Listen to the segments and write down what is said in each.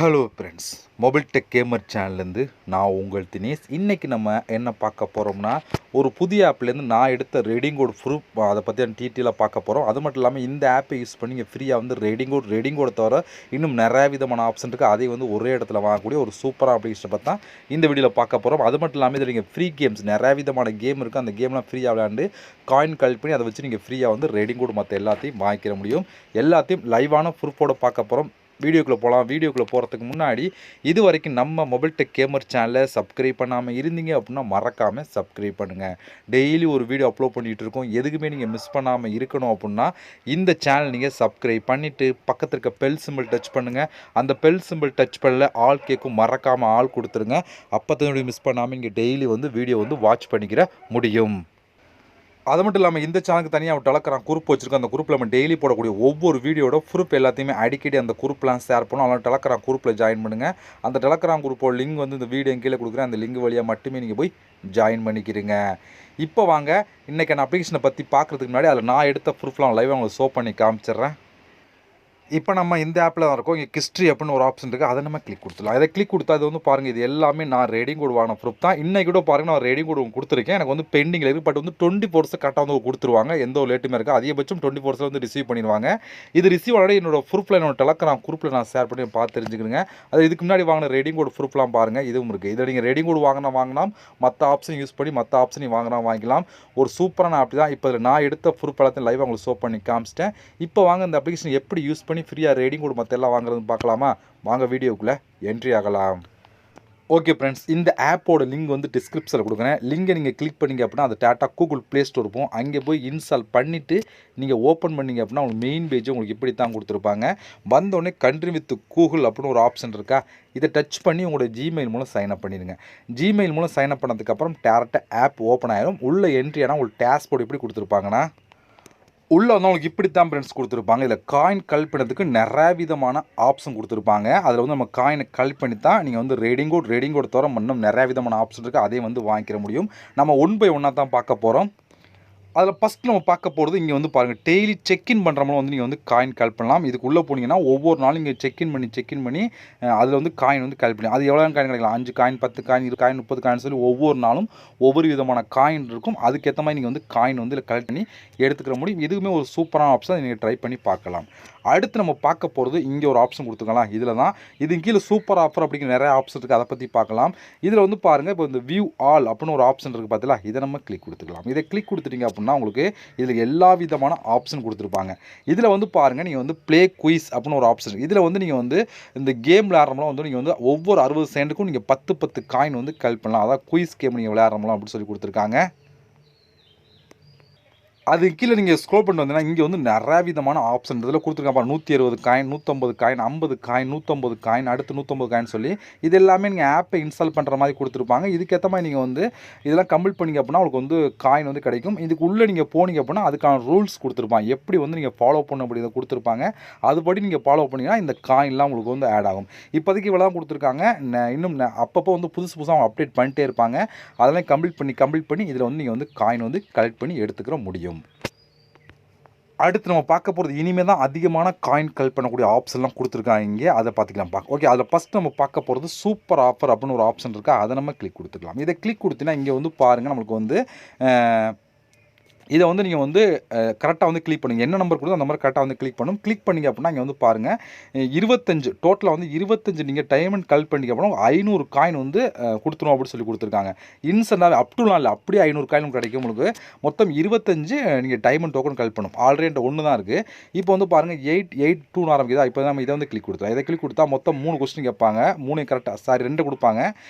Hello friends, mobile tech gamer சேனல்லேருந்து நான் உங்கள் தினேஷ். இன்றைக்கி நம்ம என்ன பார்க்க போகிறோம்னா, ஒரு புதிய ஆப்லேருந்து நான் எடுத்த ரெடிங் கோட் ப்ரூஃப் அதை பற்றி டீட்டெயிலாக பார்க்க போகிறோம். அது மட்டும் இல்லாமல் இந்த ஆப்பை யூஸ் பண்ணி நீங்கள் ஃப்ரீயாக வந்து ரெடிங் கோடை தவிர இன்னும் நிறையா விதமான ஆப்ஷன் இருக்குது. அதை வந்து ஒரே இடத்துல வாங்கக்கூடிய ஒரு சூப்பராக அப்ளிகேஷனை பற்றி தான் இந்த வீடியோவில் பார்க்க போகிறோம். அது மட்டும் இல்லாமல் இதில் நீங்கள் ஃப்ரீ கேம்ஸ் நிறையா விதமான கேம் இருக்குது. அந்த கேம்லாம் ஃப்ரீயாக விளையாண்டு காயின் கலெக்ட் பண்ணி அதை வச்சு நீங்கள் ஃப்ரீயாக வந்து ரெடிங் கோட் மற்ற எல்லாத்தையும் வாங்கிக்கிற முடியும். எல்லாத்தையும் லைவான ப்ரூஃபோடு பார்க்க போகிறோம். வீடியோக்குள்ளே போகலாம். வீடியோக்குள்ளே போகிறதுக்கு முன்னாடி இது வரைக்கும் நம்ம மொபைல் டெக் கேமர் சேனலை சப்ஸ்கிரைப் பண்ணாமல் இருந்தீங்க அப்படின்னா மறக்காமல் சப்ஸ்கிரைப் பண்ணுங்கள். டெய்லி ஒரு வீடியோ அப்லோட் பண்ணிகிட்டு இருக்கோம். எதுக்குமே நீங்கள் மிஸ் பண்ணாமல் இருக்கணும் அப்படின்னா இந்த சேனல் நீங்கள் சப்ஸ்கிரைப் பண்ணிவிட்டு பக்கத்தில் இருக்க பெல் சிம்பிள் டச் பண்ணுங்கள். அந்த பெல் சிம்பிள் டச் பண்ணல ஆல் கேட்கும், மறக்காமல் ஆள் கொடுத்துருங்க. அப்போ தான் மிஸ் பண்ணாமல் இங்கே டெய்லி வந்து வீடியோ வந்து வாட்ச் பண்ணிக்கிற முடியும். அது மட்டும் இல்லாமல் இந்த சேனலுக்கு தனியாக ஒரு டெலகிராம் குரூப் வச்சுருக்கோம். அந்த குரூப்பில் நம்ம டெய்லி போடக்கூடிய ஒவ்வொரு வீடியோட ப்ரூஃப் எல்லாத்தையுமே அடிக்கடி அந்த குரூப்லாம் ஷேர் பண்ணோம். அதனால் டெலகிராம் குரூப்பில் ஜாயின் பண்ணுங்கள். அந்த டெலகிராம் குரூப்போட லிங்க் வந்து இந்த வீடியோ கீழே கொடுக்குறேன். அந்த லிங்க் வழியாக மட்டுமே நீங்கள் போய் ஜாயின் பண்ணிக்கிறீங்க. இப்போ வாங்க இன்றைக்கான அப்ளிகேஷனை பற்றி பார்க்குறதுக்கு முன்னாடி அதில் நான் எடுத்த ப்ரூஃப்லாம் லைவாக உங்களுக்கு ஷோ பண்ணி காமிச்சிட்றேன். இப்போ நம்ம இந்த ஆப்பில் தான் இருக்கோம். இங்கே ஹிஸ்ட்ரி அப்படின்னு ஒரு ஆப்ஷன் இருக்குது. அதை நம்ம கிளிக் கொடுத்துடலாம். அதை கிளிக் கொடுத்தா அது வந்து பாருங்கள், இது எல்லாமே நான் ரெடிங் கோட் வாங்கின ப்ரூஃப் தான். இன்றைக்கி கூட பாருங்கள், நான் ரெடிங் கோட் கொடுத்துருக்கேன். எனக்கு வந்து பெண்டிங்கில் இருக்குது. பட் வந்து 24 கரெக்டாக வந்து கொடுத்துருவாங்க. எந்த ஒரு லேட்டுமே இருக்குது. அதிகபட்சம் 24 வந்து ரிசீவ் பண்ணிடுவாங்க. இது ரிசீவ் ஆனோட என்னோட ப்ரூஃபில் என்னோட டெலகிராம் குரூப்பில் நான் ஷேர் பண்ணி பார்த்து தெரிஞ்சுக்கிறேங்க. அது இதுக்கு முன்னாடி வாங்கின ரெடிங் கோட் ப்ரூஃப்லாம் பாருங்கள், இதுவும் இருக்குது. இதில் நீங்கள் ரெடிங் கோட் வாங்கினா மற்ற ஆப்ஷன் யூஸ் பண்ணி மற்ற ஆப்ஷனையும் வாங்கிக்கலாம். ஒரு சூப்பரான ஆப் தான். இப்போ நான் எடுத்த ப்ரூஃப் எல்லாத்தையும் லைவாக உங்களுக்கு ஷோ பண்ணி காமிச்சிட்டேன். இப்போ வாங்க இந்த அப்ளிகேஷன் எப்படி யூஸ் பண்ணி ஃப்ரீயாக ரெடிங் கோட் மற்ற எல்லாம் வாங்குறதுன்னு பார்க்கலாமா? வாங்க வீடியோக்குள்ளே என்ட்ரி ஆகலாம். ஓகே ஃப்ரெண்ட்ஸ், இந்த ஆப்போட லிங்க் வந்து டிஸ்கிரிப்ஷனில் கொடுக்குறேன். லிங்கை நீங்கள் கிளிக் பண்ணிங்க அப்படின்னா அது டேட்டா கூகுள் ப்ளே ஸ்டோர் இருக்கும். அங்கே போய் இன்ஸ்டால் பண்ணிவிட்டு நீங்கள் ஓப்பன் பண்ணிங்க அப்படின்னா உங்களுக்கு மெயின் பேஜ் உங்களுக்கு இப்படி தான் கொடுத்துருப்பாங்க. வந்தோடனே கண்ட்ரி வித் கூகுள் அப்படின்னு ஒரு ஆப்ஷன் இருக்கா, இதை டச் பண்ணி உங்களோட ஜிமெயில் மூலம் சைன்அப் பண்ணிடுங்க. ஜிமெயில் மூலம் சைன்அப் பண்ணதுக்கப்புறம் டேரெக்டாக ஆப் ஓப்பன் ஆகிடும். உள்ள என்ட்ரி ஆனால் உங்களுக்கு டேஷ்போர்டு எப்படி கொடுத்துருப்பாங்கன்னா உள்ளே வந்து அவங்களுக்கு இப்படி தான் ஃப்ரெண்ட்ஸ் கொடுத்துருப்பாங்க. இதில் காயின் கலெக்ட் பண்ணுறதுக்கு நிறைய விதமான ஆப்ஷன் கொடுத்துருப்பாங்க. அதில் வந்து நம்ம காயினை கலெக்ட் பண்ணி தான் நீங்கள் வந்து ரெடிங் கோட் தவிர இன்னும் நிறையா விதமான ஆப்ஷன் இருக்குது. அதையும் வந்து வாங்கிக்கிற முடியும். நம்ம 1 by 1 தான் பார்க்க போகிறோம். அதில் ஃபஸ்ட் நம்ம பார்க்க போகிறது இங்கே வந்து பாருங்கள், டெய்லி செக்இன் பண்ணுறவங்களும் வந்து நீங்கள் வந்து காயின் கலெக்ட் பண்ணலாம். இதுக்குள்ளே போனீங்கன்னா ஒவ்வொரு நாளும் இங்கே செக்இன் பண்ணி அதில் வந்து காயின் வந்து கலெக்ட் பண்ணி அது எவ்வளோ காயின் கிடைக்கலாம், 5 காயின் 10 காயின் 20 காயின் 30 காயின் சொல்லி ஒவ்வொரு நாளும் ஒவ்வொரு விதமான காயின் இருக்கும். அதுக்கேற்ற மாதிரி நீங்கள் வந்து காயின் வந்து கலெக்ட் பண்ணி எடுத்துக்கிற முடியும். இதுவுமே ஒரு சூப்பரான ஆப்ஷன், நீங்கள் ட்ரை பண்ணி பார்க்கலாம். அடுத்து நம்ம பார்க்க போகிறது இங்கே ஒரு ஆப்ஷன் கொடுத்துக்கலாம். இதில் தான் இது கீழே சூப்பர் ஆஃபர் அப்படிங்கிற நிறைய ஆப்ஷன் இருக்குது. அதை பற்றி பார்க்கலாம். இதில் வந்து பாருங்கள், இப்போ இந்த வியூ ஆல் அப்படின்னு ஒரு ஆப்ஷன் இருக்குது பார்த்தீங்களா, இதை நம்ம கிளிக் கொடுத்துக்கலாம். இதை கிளிக் கொடுத்துட்டீங்க அப்படின்னா உங்களுக்கு இதில் எல்லா விதமான ஆப்ஷன் கொடுத்துருப்பாங்க. இதில் வந்து பாருங்கள், நீங்கள் வந்து ப்ளே குயிஸ் அப்படின்னு ஒரு ஆப்ஷன். இதில் வந்து நீங்கள் வந்து இந்த கேம் விளையாடுறவங்களாம் வந்து நீங்கள் வந்து ஒவ்வொரு 60 செகண்டுக்கும் நீங்கள் 10 காயின் வந்து கலெக்ட் பண்ணலாம். அதாவது குயிஸ் கேம் நீங்கள் விளையாடுறவங்களாம் அப்படின்னு சொல்லி கொடுத்துருக்காங்க. அது கீழே நீங்கள் ஸ்க்ரோல் பண்ணி வந்தீங்கன்னா இங்கே வந்து நிறைய விதமான ஆப்ஷன் இதில் கொடுத்துருக்காங்க. 160 காயின், 150 காயின், 50 காயின், 150 காயின், அடுத்து 150 காயின் சொல்லி இது எல்லாமே நீங்கள் ஆப்பை இன்ஸ்டால் பண்ணுற மாதிரி கொடுத்துருப்பாங்க. இதுக்கேற்ற மாதிரி நீங்கள் வந்து இதெல்லாம் கம்ப்ளீட் பண்ணிங்க அப்படின்னா உங்களுக்கு வந்து காயின் வந்து கிடைக்கும். இதுக்குள்ளே நீங்கள் போனீங்க அப்படின்னா அதுக்கான ரூல்ஸ் கொடுத்துருப்பாங்க. எப்படி வந்து நீங்கள் ஃபாலோ பண்ண அப்படிங்கிறத கொடுத்துருப்பாங்க. அதுபடி நீங்கள் ஃபாலோ பண்ணிங்கன்னா இந்த காயின்லாம் உங்களுக்கு வந்து ஆட் ஆகும். இப்போதைக்கு இவ்வளோ தான் கொடுத்துருக்காங்க. இன்னும் அப்பப்போ வந்து புதுசாக அவங்க அப்டேட் பண்ணிட்டே இருப்பாங்க. அதெல்லாம் கம்ப்ளீட் பண்ணி இதில் வந்து நீங்கள் வந்து காயின் வந்து கலெக்ட் பண்ணி எடுத்துக்கிற முடியும். அடுத்து நம்ம பார்க்க போகிறது இனிமேல் தான் அதிகமான காயின் கலெக்ட் பண்ணக்கூடிய ஆப்ஷன்லாம் கொடுத்துருக்காங்க. இங்கே அதை பார்த்துக்கலாம். ஓகே, அதில் ஃபஸ்ட் நம்ம பார்க்க போகிறது சூப்பர் ஆஃபர் அப்படின்னு ஒரு ஆப்ஷன் இருக்கா, அதை நம்ம கிளிக் கொடுத்துக்கலாம். இதை கிளிக் கொடுத்தீங்கன்னா இங்கே வந்து பாருங்கள், நம்மளுக்கு வந்து இதை வந்து நீங்கள் வந்து கரெக்டாக வந்து கிளிக் பண்ணுங்கள். என்ன நம்பர் கொடுத்தோ அந்த நம்பர் கரெக்டாக வந்து கிளிக் பண்ணும். கிளிக் பண்ணிங்க அப்படின்னா இங்கே வந்து பாருங்கள், 25 டோட்டலாக வந்து 25 நீங்கள் டைமண்ட் கலெக்ட் பண்ணிங்க அப்படின்னா 500 காயின் வந்து கொடுத்துரும் அப்படின்னு சொல்லி கொடுத்துருக்காங்க. இன்ஸ்டன்டாகவே அப்டுலாம் இல்லை, அப்படியே 500 காயின் கிடைக்கும். உங்களுக்கு மொத்தம் 25 நீங்கள் டைமண்ட் டோக்கன் கலெக்ட் பண்ணும். ஆல்ரெடி ஒன்று தான் இருக்குது. இப்போ வந்து பாருங்கள் 882 ஆரம்பிக்குதா. இப்போ நம்ம இதை வந்து கிளிக் கொடுத்தோம். இதை கிளிக் கொடுத்தா மொத்தம் 3 கொஸ்டின் கேட்பாங்க. 3 கரெக்டாக 2 கொடுப்பாங்க.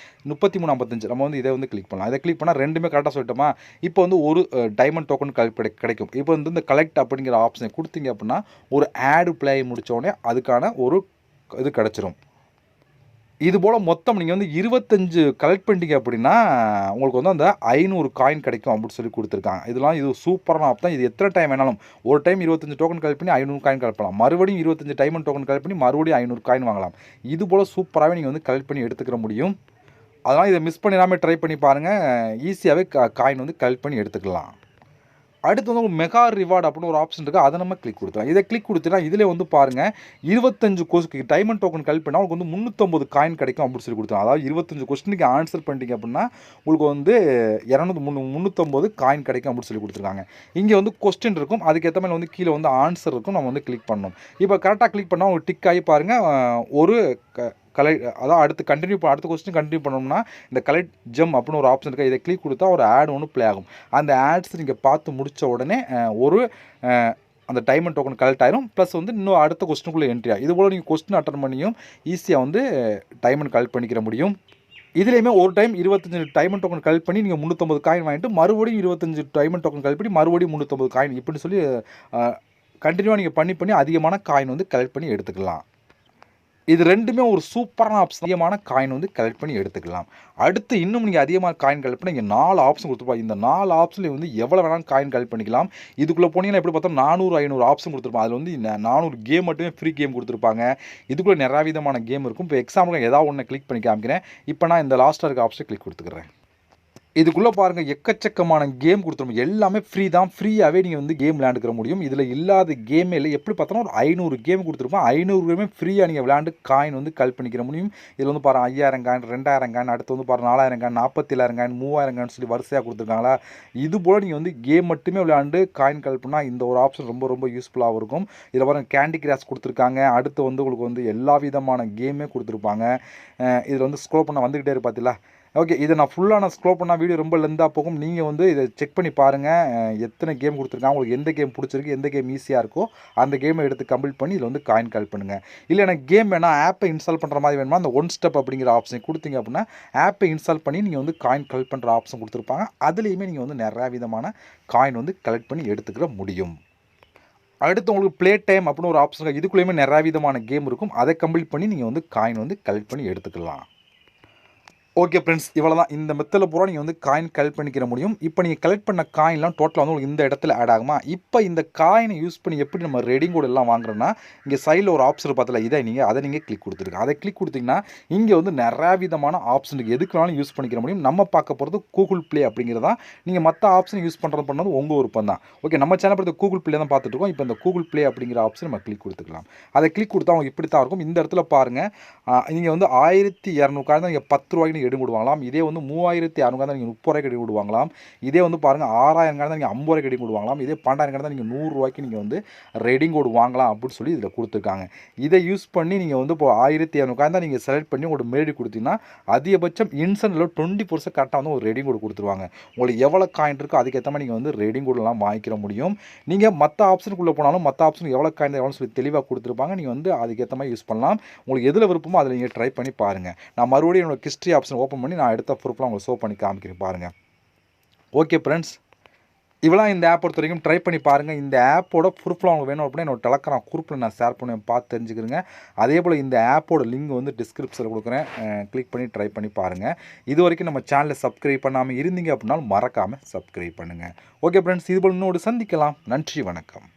33.55 நம்ம வந்து இதை வந்து கிளிக் பண்ணலாம். இதை கிளிக் பண்ணால் 2மே கரெக்டாக சொல்லிட்டோமா. இப்போ வந்து ஒரு டைமண்ட் டோக்கன் கிடைக்கும். இப்போ வந்து இந்த கலெக்ட் அப்படிங்கிற ஆப்ஷனை கொடுத்தீங்க அப்படின்னா ஒரு ஆடு பிளே முடித்தோடனே அதுக்கான ஒரு இது கிடச்சிரும். இது போல் மொத்தம் நீங்கள் வந்து 25 கலெக்ட் பண்ணிட்டீங்க அப்படின்னா உங்களுக்கு வந்து அந்த 500 காயின் கிடைக்கும் அப்படின்னு சொல்லி கொடுத்துருக்காங்க. இது சூப்பரான ஆப் தான். இது எத்தனை டைம் வேணாலும், ஒரு டைம் 25 டோக்கன் கலெக்ட் பண்ணி 500 காயின் கலெக்ட் பண்ணலாம். மறுபடியும் 25 டைமண்ட் டோக்கன் கலெக்ட் பண்ணி மறுபடியும் 500 காயின் வாங்கலாம். இது போல் சூப்பராகவே நீங்கள் வந்து கலெக்ட் பண்ணி எடுத்துக்கிற முடியும். அதனால் இதை மிஸ் பண்ணிடாமல் ட்ரை பண்ணி பாருங்கள். ஈஸியாகவே காயின் வந்து கலெக்ட் பண்ணி எடுத்துக்கலாம். அடுத்து வந்து ஒரு மெகா ரிவார்டு அப்படின்னு ஒரு ஆப்ஷன் இருக்குது, அதை நம்ம கிளிக் கொடுத்துலாம். இதை கிளிக் கொடுத்துனா இதில் வந்து பாருங்கள் 25 டைமண்ட் டோக்கன் கலெக்ட் பண்ணால் உங்களுக்கு வந்து 350 காயின் கிடைக்கும் அப்படின்னு சொல்லி கொடுத்துருவோம். அதாவது 25 கொஸ்டினுக்கு ஆன்சர் பண்ணிட்டீங்க அப்படின்னா உங்களுக்கு வந்து 350 காயின் கிடைக்கும் அப்படின்னு சொல்லி கொடுத்துருக்காங்க. இங்கே வந்து கொஸ்டின் இருக்கும், அதுக்கேற்ற மாதிரி வந்து கீழே வந்து ஆன்சர் இருக்கும், நம்ம வந்து கிளிக் பண்ணணும். இப்போ கரெக்டாக கிளிக் பண்ணால் உங்களுக்கு டிக் ஆகி பாருங்கள் ஒரு அதான் அடுத்த கொஸ்டின் கண்டினியூ பண்ணோம்னா இந்த கலெக்ட் ஜெம் அப்படின்னு ஒரு ஆப்ஷன் இருக்குது, இதை கிளிக் கொடுத்தா ஒரு ஆட் ஒன்று ப்ளே ஆகும். அந்த ஆட்ஸ் நீங்கள் பார்த்து முடித்த உடனே ஒரு அந்த டைமண்ட் டோக்கன் கலெக்ட் ஆயிரும். ப்ளஸ் வந்து இன்னும் அடுத்த கொஸ்டினுக்குள்ளே என்ட்ரி ஆகும். இதுபோல் நீங்கள் கொஸ்டின் அட்டன் பண்ணியும் ஈஸியாக வந்து டைமண்ட் கலெக்ட் பண்ணிக்கிற முடியும். இதுலேயுமே ஒரு டைம் 25 டைமண்ட் டோக்கன் கலெக்ட் பண்ணி நீங்கள் 350 காயின் வாங்கிட்டு மறுபடியும் 25 டைமண்ட் டோக்கன் கலெக்ட் பண்ணி மறுபடியும் 350 காயின் இப்படின்னு சொல்லி கண்டினியூவாக நீங்கள் பண்ணி அதிகமான காயின் வந்து கலெக்ட் பண்ணி எடுத்துக்கலாம். இது ரெண்டுமே ஒரு சூப்பரான ஆப்ஷன். அதிகமான காயின் வந்து கலெக்ட் பண்ணி எடுத்துக்கலாம். அடுத்து இன்னும் நீங்கள் அதிகமாக காயின் கலெக்ட் பண்ணி இங்கே 4 ஆப்ஷன் கொடுத்துருப்பாங்க. இந்த 4 ஆப்ஷனில் வந்து எவ்வளோ வேணாலும் காயின் கலெக்ட் பண்ணிக்கலாம். இதுக்குள்ளே போனீங்கன்னா எப்படி பார்த்தா 400-500 ஆப்ஷன் கொடுத்துருப்பாங்க. அதில் வந்து 400 கேம் மட்டுமே ஃப்ரீ கேம் கொடுத்துருப்பாங்க. இதுக்குள்ளே நிறைய விதமான கேம் இருக்கும். இப்போ எக்ஸாம்பிளுக்கு ஏதாவது ஒன்று கிளிக் பண்ணி காமிக்கிறேன். இப்போ நான் இந்த லாஸ்ட்டாக இருக்க ஆப்ஷனை கிளிக் கொடுத்துக்கிறேன். இதுக்குள்ளே பாருங்கள் எக்கச்சக்கமான கேம் கொடுத்துருவோம். எல்லாமே ஃப்ரீ தான். ஃப்ரீயாகவே நீங்கள் வந்து கேம் விளையாண்டுக்கிற முடியும். இதில் இல்லாத கேமே இல்லை. எப்படி பார்த்தோன்னா ஒரு 500 கேம் கொடுத்துருப்போம். 500 கேமே ஃப்ரீயாக நீங்கள் விளையாண்டு காயின் வந்து கலெக்ட் பண்ணிக்கிற முடியும். இதில் வந்து பாருங்கள் 5000 காயின், 2000 காயின், அடுத்து வந்து பாருங்கள் 4000 காயின், 47,000 காயின், 3000 காயின் சொல்லி வரிசையாக கொடுத்துருக்காங்களா. இது போல் நீங்கள் வந்து கேம் மட்டுமே விளையாண்டு காயின் கலெக்ட் பண்ணால் இந்த ஒரு ஆப்ஷன் ரொம்ப ரொம்ப யூஸ்ஃபுல்லாக இருக்கும். இதில் பாருங்கள் கேண்டி கிராஷ் கொடுத்துருக்காங்க. அடுத்து வந்து உங்களுக்கு வந்து எல்லா விதமான கேமே கொடுத்துருப்பாங்க. இதில் வந்து ஸ்க்ரோல் பண்ண வந்துக்கிட்டே இருக்கு பார்த்தீங்களா. ஓகே, இதை நான் ஃபுல்லாக ஸ்க்ரோல் பண்ணால் வீடியோ ரொம்ப லெந்தாக போகும். நீங்கள் வந்து இதை செக் பண்ணி பாருங்கள், எத்தனை கேம் கொடுத்துருக்காங்க, உங்களுக்கு எந்த கேம் பிடிச்சிருக்கு, எந்த கேம் ஈஸியாக இருக்கோ அந்த கேமை எடுத்து கம்ப்ளீட் பண்ணி இதில் வந்து காயின் கலெக்ட் பண்ணுங்கள். இல்லை எனக்கு கேம் வேணால் ஆப்பை இன்ஸ்டால் பண்ணுற மாதிரி வேணுமா, அந்த ஒன் ஸ்டெப் அப்படிங்கிற ஆப்ஷன் கொடுத்தீங்க அப்படின்னா ஆப்பை இன்ஸ்டால் பண்ணி நீங்கள் வந்து காயின் கலெக்ட் பண்ணுற ஆப்ஷன் கொடுத்துருப்பாங்க. அதுலேயுமே நீங்கள் வந்து நிறையா விதமான காயின் வந்து கலெக்ட் பண்ணி எடுத்துக்கிற முடியும். அடுத்து உங்களுக்கு ப்ளே டைம் அப்படின்னு ஒரு ஆப்ஷன், இதுக்குள்ளேயுமே நிறையா விதமான கேம் இருக்கும். அதை கம்ப்ளீட் பண்ணி நீங்கள் வந்து காயின் வந்து கலெக்ட் பண்ணி எடுத்துக்கலாம். ஓகே ஃப்ரெண்ட்ஸ், இவ்வளோ தான். இந்த மெத்தடில் பூரா நீங்கள் வந்து காயின் கலெக்ட் பண்ணிக்கிற முடியும். இப்போ நீங்கள் கலெக்ட் பண்ண காயின்லாம் டோட்டலாக வந்து உங்களுக்கு இந்த இடத்துல ஆட் ஆகுமா. இப்போ இந்த காயினை யூஸ் பண்ணி எப்படி நம்ம ரெடிங் கோட் எல்லாம் வாங்குறோன்னா, இங்கே சைடில் ஒரு ஆப்ஷன் பார்த்தல, அதை நீங்கள் கிளிக் கொடுத்துருங்க. அதை கிளிக் கொடுத்தீங்கன்னா இங்கே வந்து நிறையா விதமான ஆப்ஷன் இருக்குது. எதுக்கு வேணாலும் யூஸ் பண்ணிக்கிற முடியும். நம்ம பார்க்க போகிறது கூகுள் ப்ளே அப்படிங்கிறதா. நீங்கள் மற்ற ஆப்ஷன் யூஸ் பண்ணது உங்கள் விருப்பம் தான். ஓகே, நம்ம சேனல் பார்த்து கூகுள் ப்ளே தான் பார்த்துட்டு இருக்கோம். இப்போ இந்த கூகுள் ப்ளே அப்படிங்கிற ஆப்ஷன் நம்ம கிளிக் கொடுத்துக்கலாம். அதை கிளிக் கொடுத்தா உங்களுக்கு இப்படி தான் இருக்கும். இந்த இடத்துல பாருங்கள், நீங்கள் வந்து 1200 காயின் தான் நீங்கள் 10 ரூபாய்க்கு எடுத்து விடுவாங்களாம். இதே வந்து 3600 தான் நீங்கள் 30 ரூபாய்க்கு எடுத்து விடுவாங்களாம். இதே வந்து பாருங்கள் 6000 தான் நீங்கள் 50 ரூபாய்க்கு எடுத்து விடுவாங்களாம். இதே 12000 தான் நீங்கள் 100 ரூபாய்க்கு நீங்கள் வந்து ரெடிங் கோட் வாங்கலாம் அப்படின்னு சொல்லி இதில் கொடுத்துருக்காங்க. இதை யூஸ் பண்ணி நீங்கள் வந்து இப்போ 1200 தான் நீங்கள் செலக்ட் பண்ணி உங்களோட மெயில் கொடுத்தீங்கன்னா அதிகபட்சம் இன்ஸ்டன்ட்ல 20% கரெக்டாக வந்து ஒரு ரெடிங் கோட் கொடுத்துருவாங்க. உங்களுக்கு எவ்வளோ காயின் இருக்கோ அதுக்கேற்ற மாதிரி நீங்கள் வந்து ரெடிங் கோடெல்லாம் வாங்கிக்கிற முடியும். நீங்கள் மற்ற ஆப்ஷனுக்குள்ளே போனாலும் மற்ற ஆப்ஷன் எவ்வளோ காயின் எவ்வளோ சொல்லி தெளிவாக கொடுத்துருப்பாங்க. நீங்கள் வந்து அதுக்கேற்ற மாதிரி யூஸ் பண்ணலாம். உங்களுக்கு எதில் விருப்பமோ அதில் நீங்கள் ட்ரை பண்ணி பாருங்கள். நான் மறுபடியும் என்னோட ஹிஸ்ட்ரி ஆப்ஷன் ஓப்பன் பண்ணி நான் எடுத்த ப்ரூஃப்லாம் உங்களுக்கு ஷோ பண்ணி காமிக்கிறேன் பாருங்கள். ஓகே ஃப்ரெண்ட்ஸ், இவ்வளோ இந்த ஆப் பொறுத்த வரைக்கும் ட்ரை பண்ணி பாருங்கள். இந்த ஆப்போட ப்ரூஃப்லாம் உங்களுக்கு வேணும் அப்படின்னா என்னோட டெலகிராம் குரூப்பில் நான் ஷேர் பண்ணி பார்த்து தெரிஞ்சுக்கிறேங்க. அதே போல் இந்த ஆப்போட லிங்க் வந்து டிஸ்கிரிப்ஷனில் கொடுக்குறேன், கிளிக் பண்ணி ட்ரை பண்ணி பாருங்கள். இது வரைக்கும் நம்ம சேனலை சப்ஸ்கிரைப் பண்ணாமல் இருந்தீங்க அப்படின்னாலும் மறக்காமல் சப்ஸ்கிரைப் பண்ணுங்கள். ஓகே ஃப்ரெண்ட்ஸ், இது போல் இன்னொரு சந்திக்கலாம். நன்றி, வணக்கம்.